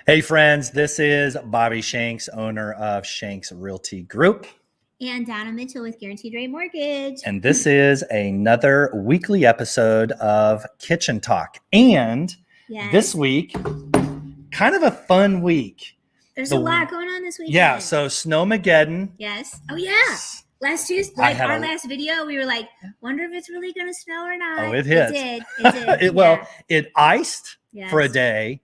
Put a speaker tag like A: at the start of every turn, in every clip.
A: Hey friends, this is Bobby Shanks, owner of Shanks Realty Group.
B: And Donna Mitchell with Guaranteed Rate Mortgage.
A: And this is another weekly episode of Kitchen Talk. And this week, kind of a fun week.
B: There's a lot going on this week.
A: Yeah, so Snowmageddon.
B: Yes. Oh, yeah. Last Tuesday, our last video, we were like, wonder if it's really going to snow or not.
A: Oh, it hit.
B: It did.
A: It iced for a day,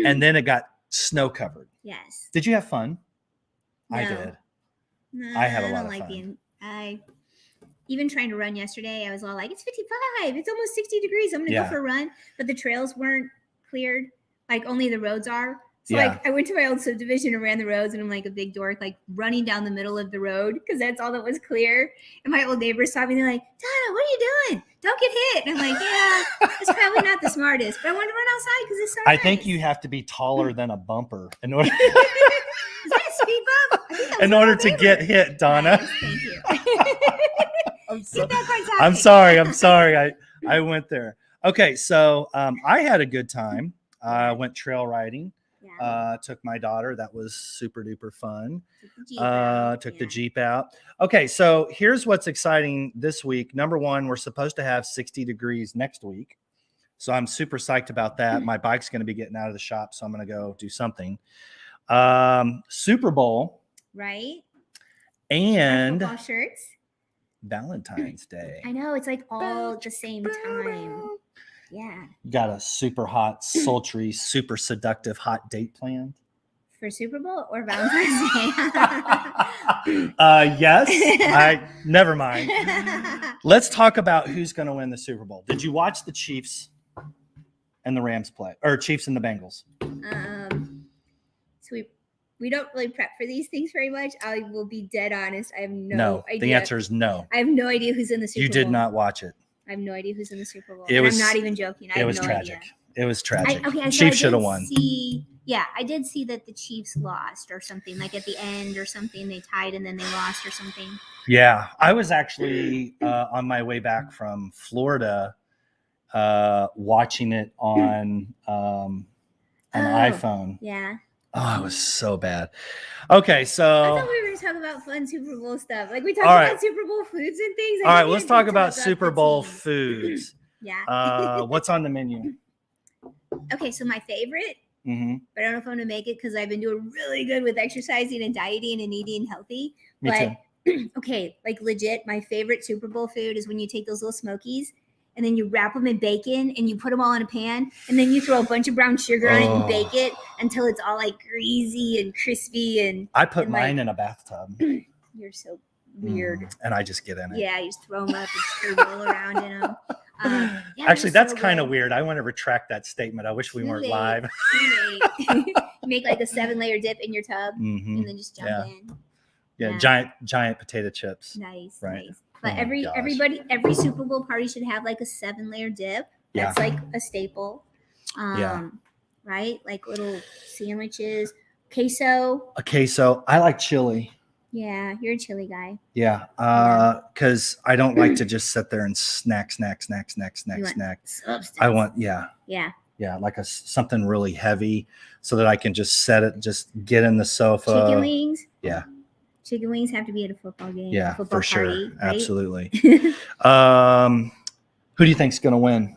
A: and then it got snow covered.
B: Yes.
A: Did you have fun?
B: No.
A: I did.
B: No,
A: I had a lot
B: of
A: fun.
B: Even trying to run yesterday, I was all like, it's 55. It's almost 60 degrees. I'm going to go for a run. But the trails weren't cleared. Like, only the roads are. So, I went to my old subdivision and ran the roads, and I'm like a big dork, like running down the middle of the road because that's all that was clear. And my old neighbors saw me, and they're like, Donna, what are you doing? Don't get hit. And I'm like, yeah, it's probably not the smartest, but I want to run outside because it's so nice.
A: I think you have to be taller than a bumper in order,
B: Is that a speed bump?
A: in order to get hit, Donna.
B: Nice, thank you.
A: I'm sorry. I went there. Okay, so I had a good time. I went trail riding. Took my daughter. That was super duper fun. Took the Jeep out. Okay, so here's what's exciting this week. Number one, we're supposed to have 60 degrees next week. So I'm super psyched about that. My bike's going to be getting out of the shop, so I'm going to go do something. Super Bowl.
B: Right.
A: And
B: football shirts.
A: Valentine's Day.
B: I know. It's like all at the same time. Yeah.
A: You got a super hot, sultry, super seductive hot date planned?
B: For Super Bowl or Valentine's Day?
A: Yes. Never mind. Let's talk about who's going to win the Super Bowl. Did you watch the Chiefs and the Rams play? Or Chiefs and the Bengals?
B: So we don't really prep for these things very much. I will be dead honest. I have no idea.
A: The answer is no.
B: I have no idea who's in the Super Bowl.
A: You did not watch it.
B: I have no idea who's in the Super Bowl.
A: I'm
B: not even joking.
A: It was tragic. It was tragic.
B: Chiefs
A: should have won.
B: I did see that the Chiefs lost or something. Like at the end or something, they tied and then they lost or something.
A: Yeah, I was actually on my way back from Florida, watching it on an iPhone.
B: Yeah.
A: Oh, it was so bad. Okay, so
B: I thought we were going to talk about fun Super Bowl stuff. Like we talked about Super Bowl foods and things.
A: All right, let's talk about Super Bowl foods.
B: Yeah.
A: What's on the menu?
B: Okay, so my favorite, but I don't know if I'm going to make it because I've been doing really good with exercising and dieting and eating healthy.
A: Me
B: too. Okay, like legit, my favorite Super Bowl food is when you take those little Smokies and then you wrap them in bacon and you put them all in a pan and then you throw a bunch of brown sugar on it and bake it until it's all like greasy and crispy. And
A: I put mine in a bathtub.
B: You're so weird.
A: And I just get in it.
B: Yeah, you just throw them up and just roll around in them.
A: Actually, that's kind of weird. I want to retract that statement. I wish we weren't live.
B: Make like a 7-layer dip in your tub and then just jump in.
A: Yeah, giant potato chips.
B: Nice,
A: right?
B: Nice. But every Super Bowl party should have like a 7-layer dip. That's like a staple. Right? Like little sandwiches. Queso.
A: A queso. I like chili.
B: Yeah, you're a chili guy.
A: Yeah. Because I don't like to just sit there and snack. I want,
B: Yeah,
A: like something really heavy so that I can just set it, just get in the sofa.
B: Chicken wings.
A: Yeah.
B: Chicken wings have to be at a football game.
A: Yeah,
B: football
A: for
B: party,
A: sure.
B: Right?
A: Absolutely. Who do you think's going to win?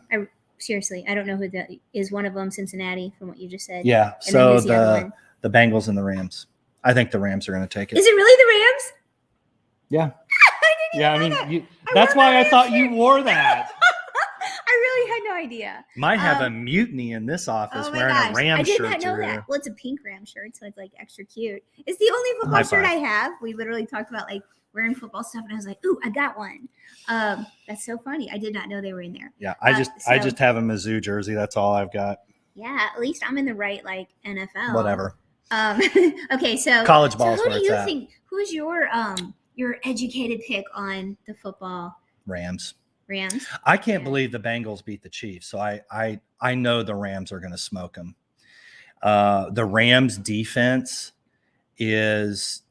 B: Seriously, I don't know who that is. One of them, Cincinnati, from what you just said.
A: Yeah.
B: And
A: so the Bengals and the Rams. I think the Rams are going to take it.
B: Is it really the Rams?
A: Yeah. I mean, that's why I thought you wore that.
B: I really had no idea.
A: Might have a mutiny in this office wearing a Ram shirt.
B: I did not know that. Well, it's a pink Ram shirt, so it's like extra cute. It's the only football shirt I have. We literally talked about like wearing football stuff, and I was like, "Ooh, I got one." That's so funny. I did not know they were in there.
A: Yeah, I just have a Mizzou jersey. That's all I've got.
B: Yeah, at least I'm in the right like NFL.
A: Whatever.
B: Okay, so
A: college ball.
B: So who do you think? Who's your educated pick on the football?
A: Rams.
B: Rams.
A: I can't believe the Bengals beat the Chiefs, so I know the Rams are going to smoke them. The Rams defense is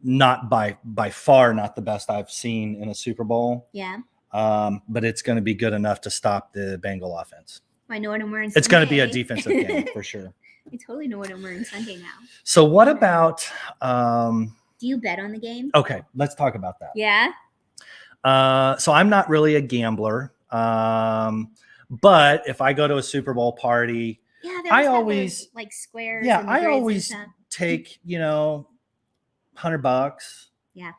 A: not by far not the best I've seen in a Super Bowl.
B: Yeah.
A: But it's going to be good enough to stop the Bengal offense.
B: I know what I'm wearing.
A: It's going to be a defensive game for sure.
B: I totally know what I'm wearing Sunday now.
A: So what about?
B: Do you bet on the game?
A: Okay, let's talk about that.
B: Yeah.
A: So I'm not really a gambler, but if I go to a Super Bowl party, I always
B: those, like squares.
A: Yeah, I always take $100.
B: Yeah.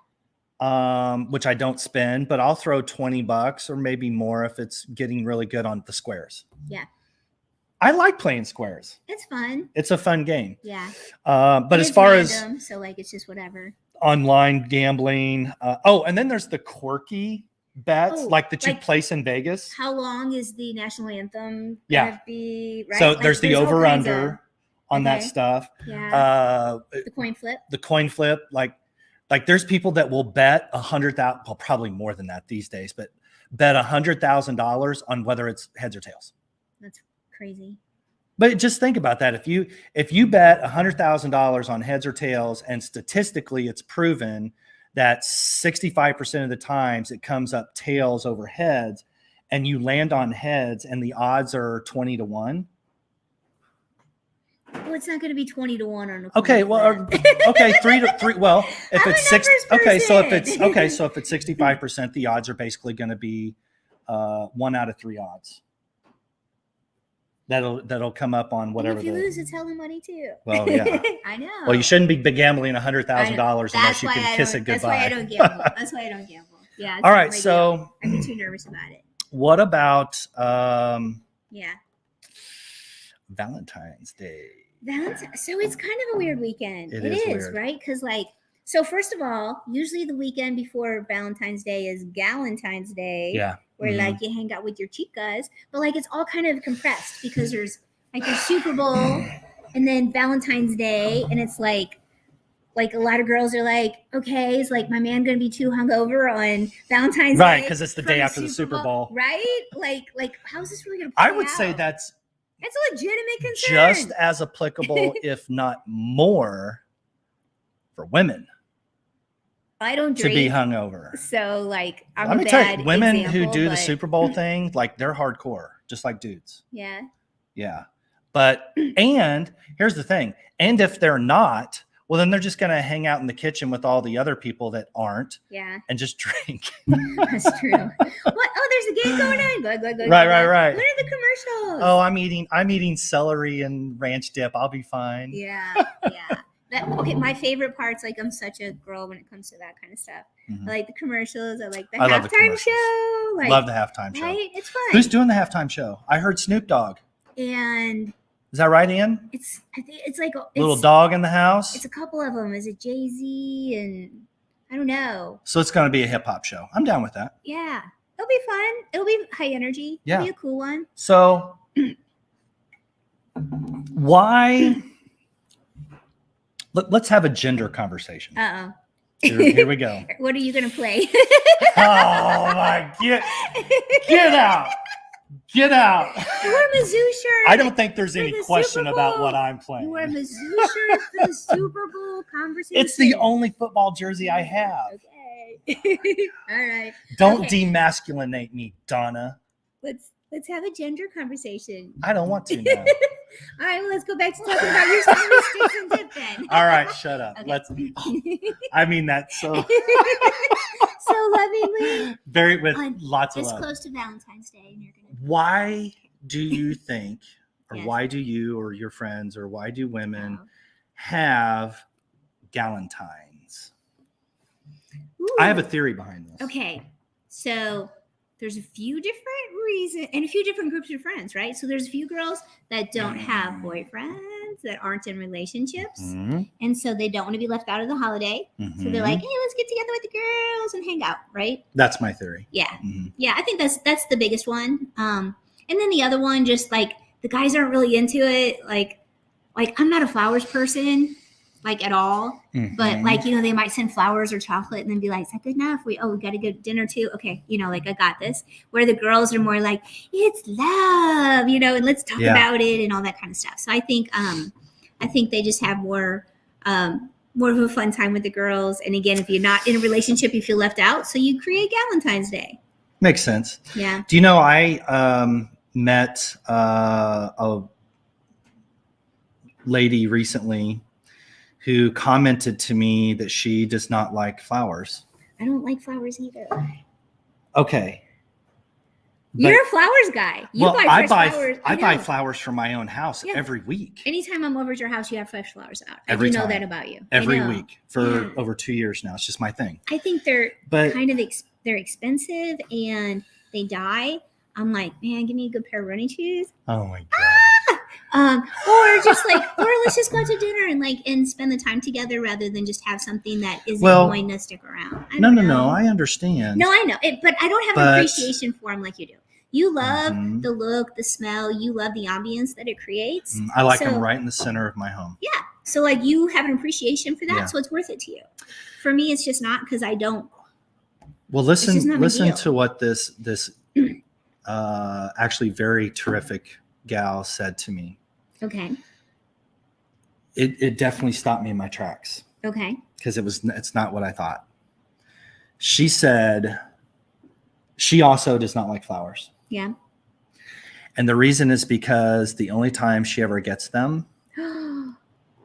A: Which I don't spend, but I'll throw $20 or maybe more if it's getting really good on the squares.
B: Yeah.
A: I like playing squares.
B: It's fun.
A: It's a fun game.
B: Yeah.
A: But as far
B: random,
A: as
B: so like it's just whatever.
A: Online gambling. And then there's the quirky bets, like that you place in Vegas.
B: How long is the national anthem
A: gonna
B: be? Right?
A: So there's the over-under on that stuff.
B: Yeah. The coin flip.
A: The coin flip, like there's people that will bet $100,000, well, probably more than that these days, but bet $100,000 on whether it's heads or tails.
B: That's crazy.
A: But just think about that. If you bet $100,000 on heads or tails, and statistically it's proven that 65% of the times it comes up tails over heads, and you land on heads and the odds are 20-1.
B: Well, it's not going to be 20-1 on a
A: okay. Well, okay, 3-3. Well, if
B: I'm
A: it's
B: a
A: 6,
B: numbers
A: okay, so if
B: person.
A: it's 65%, the odds are basically going to be 1 out of 3 odds. That'll come up on whatever.
B: And if you lose, it's hella money too.
A: Well, yeah,
B: I know.
A: Well, you shouldn't be gambling $100,000 unless you can kiss it goodbye.
B: That's why I don't gamble. That's why I don't gamble. Yeah.
A: All right, so
B: I'd be too nervous about it.
A: What about Valentine's Day?
B: So it's kind of a weird weekend. It is
A: weird.
B: Right? Because so first of all, usually the weekend before Valentine's Day is Galentine's Day.
A: Yeah.
B: Where you hang out with your chicas, but it's all kind of compressed because there's the Super Bowl and then Valentine's Day, and it's like a lot of girls are okay, is my man gonna be too hungover on Valentine's Day?
A: Right, because it's the day after the Super Bowl.
B: Right? How's this really gonna play
A: I would
B: out?
A: say that's
B: a legitimate concern.
A: Just as applicable, if not more, for women.
B: I don't drink.
A: To be hungover.
B: So
A: I'm a bad women example, who do the Super Bowl thing, they're hardcore, just like dudes.
B: Yeah.
A: Yeah. But, and here's the thing. And if they're not, well, then they're just going to hang out in the kitchen with all the other people that aren't.
B: Yeah.
A: And just drink.
B: That's true. What? Oh, there's a game going on. Go.
A: Right.
B: When are the commercials?
A: Oh, I'm eating celery and ranch dip. I'll be fine.
B: Yeah. Okay, my favorite part's I'm such a girl when it comes to that kind of stuff.
A: Mm-hmm.
B: I like the commercials. I like the
A: love
B: halftime show.
A: Love the halftime show.
B: Right? It's fun.
A: Who's doing the halftime show? I heard Snoop Dogg.
B: And
A: is that right, Ian?
B: I think it's a
A: little dog in the house.
B: It's a couple of them. Is it Jay-Z and I don't know.
A: So it's going to be a hip hop show. I'm down with that.
B: Yeah, it'll be fun. It'll be high energy.
A: Yeah,
B: it'll be a cool one.
A: So why? Let's have a gender conversation.
B: Uh-oh.
A: Here we go.
B: What are you going to play?
A: Oh, my. Get out. Get out.
B: You wear a Mizzou shirt.
A: I don't think there's any question about what I'm playing.
B: You wear a Mizzou shirt for the Super Bowl conversation.
A: It's the only football jersey I have.
B: Okay. All right.
A: Don't demasculinate me, Donna.
B: Let's have a gender conversation.
A: I don't want to now.
B: All right, well, let's go back to talking about your summer sticks and dip then.
A: All right, shut up.
B: Okay.
A: I mean that so
B: lovingly.
A: Very with lots of love.
B: It's close to Valentine's Day, and you're gonna.
A: Why do you think, or why do you or your friends, or why do women have galentines?
B: Ooh.
A: I have a theory behind this.
B: Okay, so there's a few different reasons and a few different groups of friends, right? So there's a few girls that don't have boyfriends, that aren't in relationships.
A: Mm-hmm.
B: And so they don't want to be left out of the holiday. Mm-hmm. So they're like, hey, let's get together with the girls and hang out, right?
A: That's my theory.
B: Yeah.
A: Mm-hmm.
B: Yeah, I think that's the biggest one. And then the other one, just the guys aren't really into it. Like I'm not a flowers person. At all, but they might send flowers or chocolate and then be like, is that good enough? We got to go to dinner too. Okay. I got this, where the girls are more like, it's love, and let's talk about it and all that kind of stuff. So I think they just have more of a fun time with the girls. And again, if you're not in a relationship, you feel left out. So you create Valentine's Day.
A: Makes sense.
B: Yeah.
A: Do you know, I met a lady recently who commented to me that she does not like flowers.
B: I don't like flowers either.
A: Okay.
B: You're a flowers guy.
A: I
B: flowers.
A: buy flowers for my own house every week.
B: Anytime I'm over at your house, you have fresh flowers out. I
A: Every
B: do know
A: time.
B: that about you.
A: Every week for over 2 years now. It's just my thing.
B: I think they're they're expensive and they die. I'm like, man, give me a good pair of running shoes.
A: Oh my God.
B: Or just or let's just go to dinner and spend the time together rather than just have something that isn't going to stick around.
A: No, I understand.
B: No, I know it, but I don't have an appreciation for them like you do. You love the look, the smell. You love the ambience that it creates.
A: I like them right in the center of my home.
B: Yeah, so you have an appreciation for that, so it's worth it to you. For me, it's just not because I don't.
A: Well, listen to what this actually very terrific gal said to me.
B: Okay.
A: It definitely stopped me in my tracks.
B: Okay.
A: Because it's not what I thought. She said she also does not like flowers.
B: Yeah.
A: And the reason is because the only time she ever gets them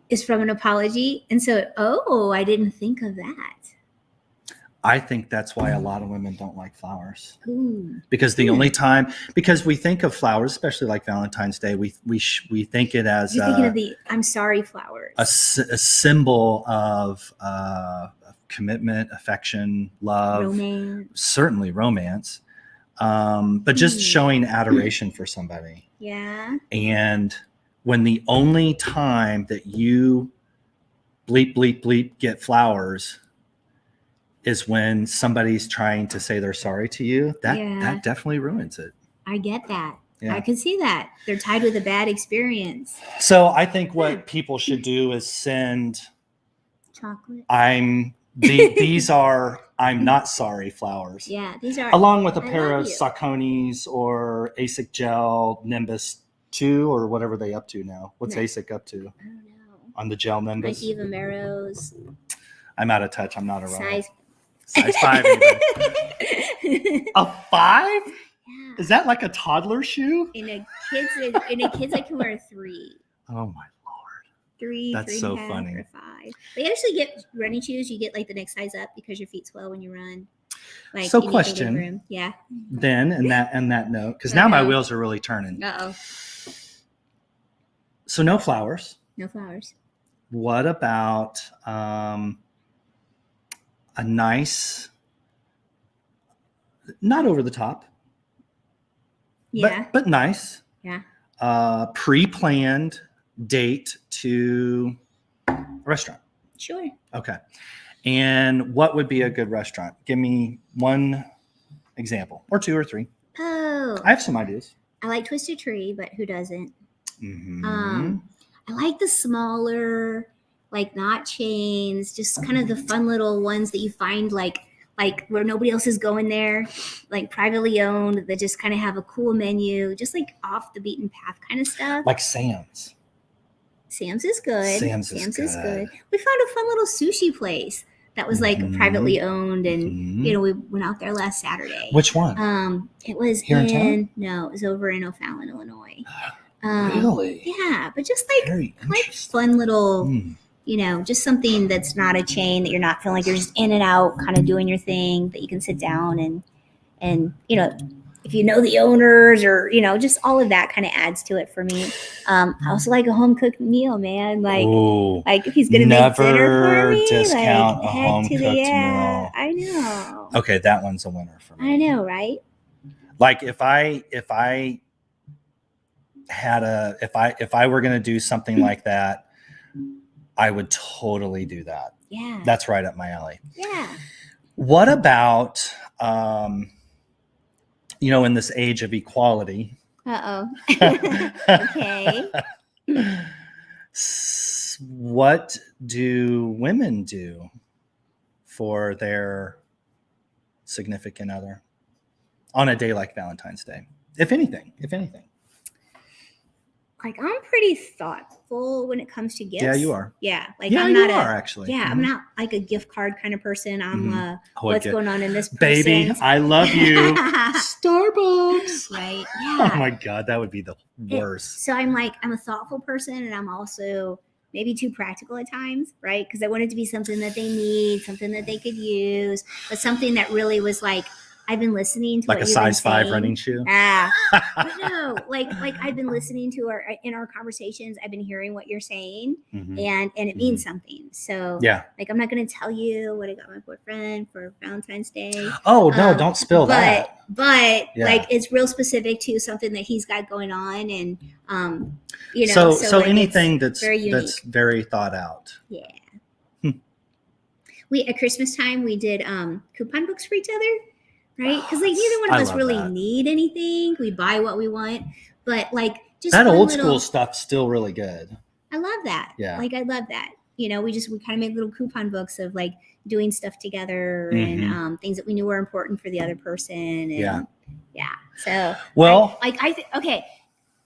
B: is from an apology. And so, I didn't think of that.
A: I think that's why a lot of women don't like flowers.
B: Ooh.
A: Because because we think of flowers, especially like Valentine's Day, we think it as
B: you're thinking of the I'm sorry flowers,
A: a symbol of commitment, affection, love,
B: romance.
A: Certainly romance, but just showing adoration for somebody.
B: Yeah.
A: And when the only time that you bleep bleep bleep get flowers is when somebody's trying to say they're sorry to you, that definitely ruins it.
B: I get that. Yeah. I can see that. They're tied with a bad experience.
A: So I think what people should do is send
B: chocolate.
A: These are I'm not sorry flowers.
B: Yeah, these are
A: along with a pair of Saucony's or ASIC Gel Nimbus 2 or whatever they up to now. What's ASIC up to?
B: I don't know.
A: On the gel Nimbus.
B: Like Eva Maros.
A: I'm out of touch. I'm not a runner.
B: Size
A: 5. A 5?
B: Yeah.
A: Is that like a toddler shoe?
B: In a kid's I can wear a 3.
A: Oh my Lord.
B: 3.
A: That's so funny.
B: Or 5. They actually get running shoes. You get like the next size up because your feet swell when you run. Like
A: so question.
B: Yeah.
A: Then and that note, because now my wheels are really turning. So no flowers.
B: No flowers.
A: What about a nice, not over the top, but nice, pre-planned date to a restaurant?
B: Sure.
A: Okay. And what would be a good restaurant? Give me one example, or 2 or 3.
B: Oh,
A: I have some ideas.
B: I like Twisted Tree, but who doesn't?
A: Mm-hmm.
B: I like the smaller, like not chains, just kind of the fun little ones that you find like where nobody else is going there, like privately owned that just kind of have a cool menu, just like off the beaten path kind of stuff.
A: Like Sam's.
B: Sam's is good.
A: Sam's is good.
B: We found a fun little sushi place that was like privately owned, and we went out there last Saturday.
A: Which one?
B: It was
A: here in town?
B: No, it was over in O'Fallon, Illinois.
A: Really?
B: Yeah, but just like fun little, just something that's not a chain that you're not feeling like you're just in and out, kind of doing your thing, that you can sit down and if you know the owners or just all of that kind of adds to it for me. I also like a home cooked meal, man. Like if he's gonna make dinner for me,
A: discount
B: like
A: a home cooked meal.
B: I know.
A: Okay, that one's a winner for me.
B: I know, right?
A: Like if I were going to do something like that, I would totally do that.
B: Yeah.
A: That's right up my alley.
B: Yeah.
A: What about, in this age of equality?
B: Okay.
A: What do women do for their significant other on a day like Valentine's Day? If anything.
B: like I'm pretty thoughtful when it comes to gifts.
A: Yeah, you are.
B: Yeah, like
A: yeah,
B: I'm not
A: you are actually.
B: Yeah, I'm not like a gift card kind of person. I'm what's going on in this person's...
A: Baby, I love you. Starbucks.
B: Right.
A: Yeah. Oh my God, that would be the worst.
B: So I'm a thoughtful person, and I'm also maybe too practical at times, right? Because I want it to be something that they need, something that they could use, but something that really was like, I've been listening to
A: like a size 5 running shoe.
B: No, like I've been listening to in our conversations. I've been hearing what you're saying, and it means something. So like I'm not going to tell you what I got my boyfriend for Valentine's Day.
A: Oh no, don't spill that.
B: But like it's real specific to something that he's got going on, and
A: So
B: like
A: anything that's very thought out.
B: Yeah. We at Christmas time we did coupon books for each other. Right? Because like neither one of us really need anything. We buy what we want. But like just
A: that old school stuff's still really good.
B: I love that. Yeah. Like I love that. We kind of made little coupon books of like doing stuff together and things that we knew were important for the other person. And So okay.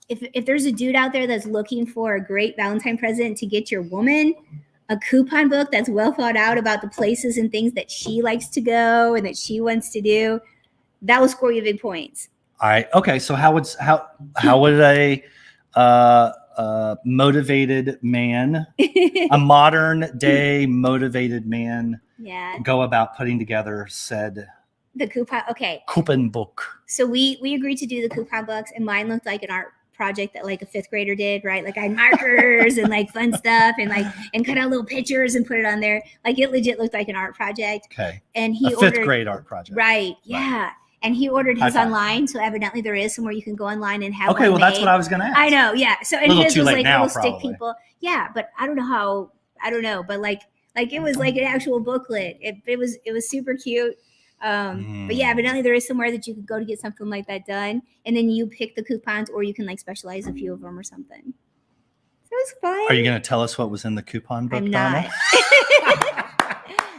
B: If there's a dude out there that's looking for a great Valentine present to get your woman, a coupon book that's well thought out about the places and things that she likes to go and that she wants to do, that will score you big points.
A: So how would a motivated man, a modern day motivated man, go about putting together
B: the coupon? Okay,
A: coupon book.
B: So we agreed to do the coupon books, and mine looked like an art project that like a 5th grader did, right? Like I had markers and like fun stuff and cut out little pictures and put it on there. Like it legit looked like an art project.
A: Okay.
B: And he
A: ordered 5th grade art project.
B: Right. Yeah. Right. And he ordered his online. So evidently there is somewhere you can go online and have
A: one that's what I was going to ask.
B: I know. Yeah. So and his was like
A: now,
B: little stick people. Yeah. But I don't know. But like it was like an actual booklet. It was super cute. But yeah, evidently there is somewhere that you could go to get something like that done, and then you pick the coupons, or you can like specialize a few of them or something. So it was fun.
A: Are you going to tell us what was in the coupon book,
B: I'm
A: Donna?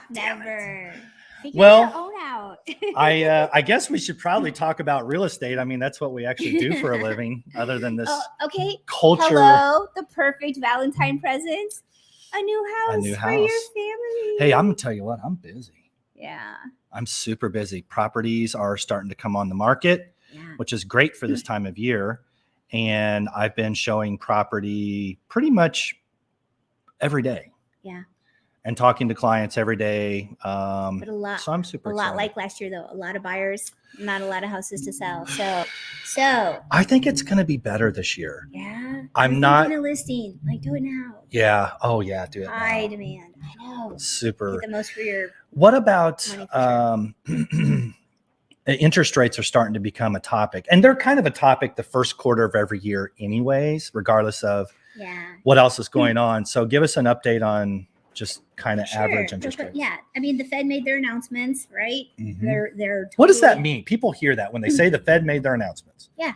B: Never.
A: Well, I guess we should probably talk about real estate. I mean, that's what we actually do for a living, other than this culture.
B: Hello, the perfect Valentine present. A new house for your family.
A: Hey, I'm going to tell you what, I'm busy.
B: Yeah.
A: I'm super busy. Properties are starting to come on the market, which is great for this time of year. And I've been showing property pretty much every day.
B: Yeah.
A: And talking to clients every day.
B: But a lot.
A: So I'm super excited.
B: A lot like last year, though. A lot of buyers, not a lot of houses to sell. So
A: I think it's going to be better this year.
B: Yeah.
A: I'm not
B: a listing. Like, do it now.
A: Yeah. Oh, yeah. Do it now.
B: High demand. I know.
A: Super.
B: Get the most for your.
A: What about interest rates are starting to become a topic, and they're kind of a topic the first quarter of every year, anyways, regardless of what else is going on. So, give us an update on just kind of average interest rates.
B: Yeah, I mean, the Fed made their announcements, right? They're totally,
A: what does that mean? People hear that when they say the Fed made their announcements.
B: Yeah,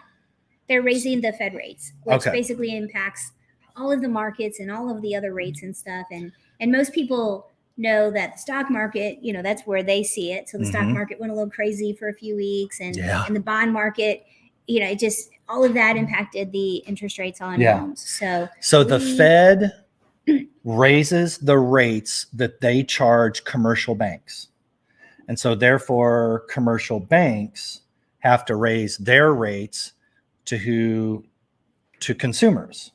B: they're raising the Fed rates, which basically impacts all of the markets and all of the other rates and stuff. And most people know that the stock market, that's where they see it. So the stock market went a little crazy for a few weeks, and the bond market, it just all of that impacted the interest rates on homes. So
A: the Fed raises the rates that they charge commercial banks. And so therefore commercial banks have to raise their rates to consumers.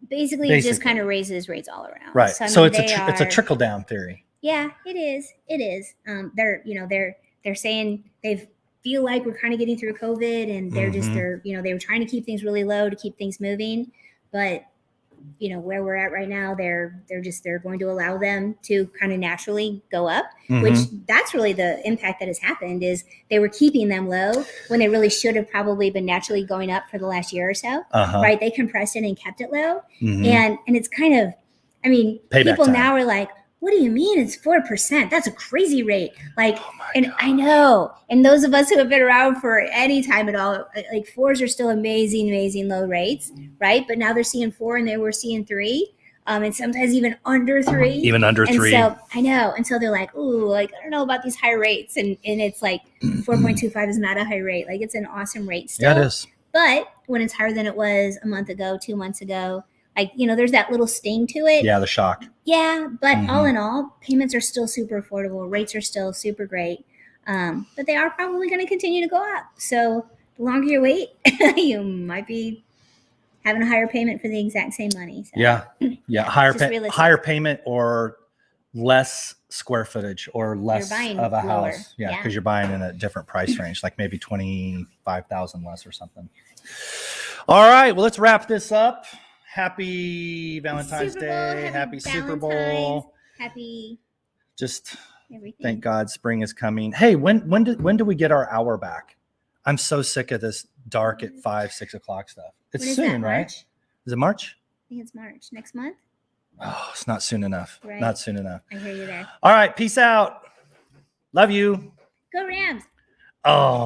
B: Basically, it just kind of raises rates all around.
A: Right. So it's a trickle down theory.
B: Yeah, it is. It is. They're saying they feel like we're kind of getting through COVID, and they're they were trying to keep things really low to keep things moving, but where we're at right now, they're going to allow them to kind of naturally go up, which that's really the impact that has happened, is they were keeping them low when they really should have probably been naturally going up for the last year or so, right? They compressed it and kept it low. And it's kind of, I mean,
A: payback
B: people
A: time.
B: Now are like, what do you mean it's 4%? That's a crazy rate. Like, God. I know. And those of us who have been around for any time at all, like 4s are still amazing, amazing low rates, right? But now they're seeing 4 and they were seeing 3, and sometimes even under 3.
A: Even under 3.
B: So I know. And so they're like, ooh, like, I don't know about these high rates. And it's like 4.25 is not a high rate. Like, it's an awesome rate still.
A: Yeah, it is.
B: But when it's higher than it was a month ago, 2 months ago, like, there's that little sting to it.
A: Yeah, the shock.
B: Yeah, but all in all, payments are still super affordable. Rates are still super great. But they are probably going to continue to go up. So the longer you wait, you might be having a higher payment for the exact same money. So,
A: yeah, higher payment or less square footage or less of a house. Yeah, because you're buying in a different price range, like maybe 25,000 less or something. All right, well, let's wrap this up. Happy Valentine's Day. Happy Super Bowl.
B: Happy.
A: Just
B: everything.
A: Thank God spring is coming. Hey, when do we get our hour back? I'm so sick of this dark at 5, 6 o'clock stuff. It's soon, right?
B: March?
A: Is it March?
B: I think it's March. Next month?
A: Oh, it's not soon enough.
B: Right.
A: Not soon enough.
B: I hear you there.
A: All right. Peace out. Love you.
B: Go Rams.
A: Oh.